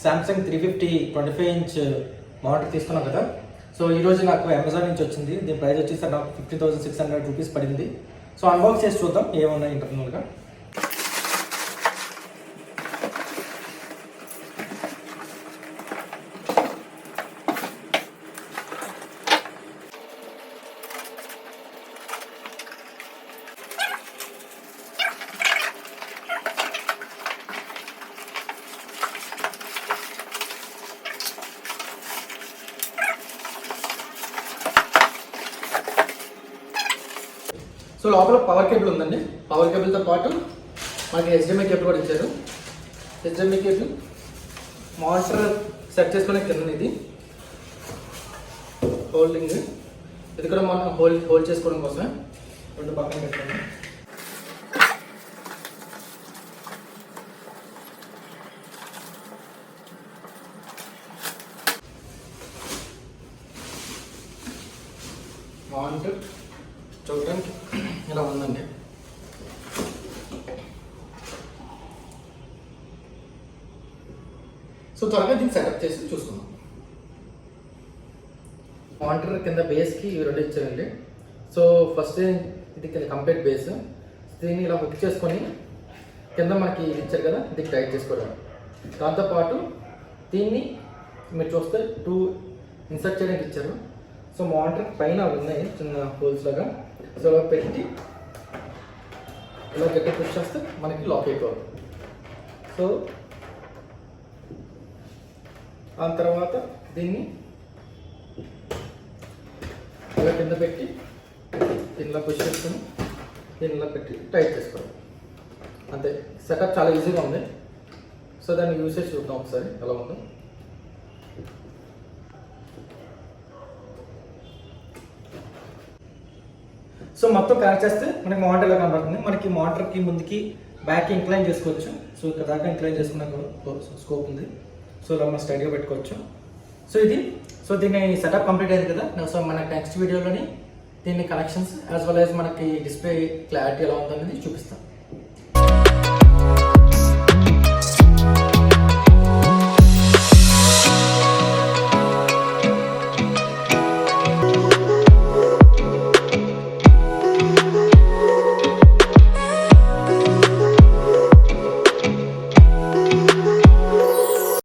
Samsung 350 25" monitor తీసుకున్నాం కదా. So ఈరోజు నాకు అమెజాన్ నుంచి వచ్చింది. దీని ప్రైస్ వచ్చేసి నాకు 50,600 రూపీస్ పడింది. సో అన్బాక్స్ చేసి చూద్దాం ఏమున్నాయి ఇంటర్నల్గా. సో లోపల పవర్ కేబుల్ ఉందండి. పవర్ కేబుల్తో పాటు మనకి HDMI కేబుల్ కూడా ఇచ్చారు. HDMI కేబుల్ మానిటర్ సెట్ చేసుకునే కింద ఇది హోల్డింగ్, ఇది కూడా మనం హోల్డ్ చేసుకోవడం కోసమే రెండు పక్కన పెట్టాము. మానిటర్ చూడటానికి ఇలా ఉందండి. సో త్వరగా దీన్ని సెటప్ చేసి చూసుకుందాం. మానిటర్ కింద బేస్కి ఇవి రెండు ఇచ్చారండి. సో ఫస్ట్ ఇది కింద కంప్లీట్ బేస్, దీన్ని ఇలా హుక్ చేసుకొని కింద మనకి ఇది ఇచ్చారు కదా, ఇది టైట్ చేసుకోవడం. దాంతోపాటు దీన్ని మీరు చూస్తే 2 ఇన్సర్ట్ చేయడానికి ఇచ్చారు. సో మానిటర్ పైన ఉన్నాయి చిన్న హోల్స్ లాగా. సో ఇలా పెట్టి ఇలా గట్టి పుష్ చేస్తే మనకి లాక్ అయిపోవాలి. సో ఆ తర్వాత దీన్ని ఇలా కింద పెట్టి ఇలా పుష్ చేసుకొని దీన్ని ఇలా పెట్టి టైట్ చేసుకోవాలి. అంతే, సెటప్ చాలా ఈజీగా ఉంది. సో దాన్ని యూజ్ చేసి చూద్దాం ఒకసారి ఎలా ఉందో. సో మొత్తం కనెక్ట్ చేస్తే మనకి మానిటర్ ఇలా కనబడుతుంది. మనకి మానిటర్కి ముందుకి బ్యాక్ ఇంక్లైన్ చేసుకోవచ్చు. సో ఇక్కడ దాకా ఇంక్లైన్ చేసుకున్న స్కోప్ ఉంది. సో ఇలా మనం స్టడీగా పెట్టుకోవచ్చు. సో దీన్ని సెటప్ కంప్లీట్ అయింది కదా. సో మనకి నెక్స్ట్ వీడియోలోని దీన్ని కనెక్షన్స్ యాజ్ వెల్ యాజ్ మనకి డిస్ప్లే క్లారిటీ ఎలా ఉందనేది చూపిస్తాం.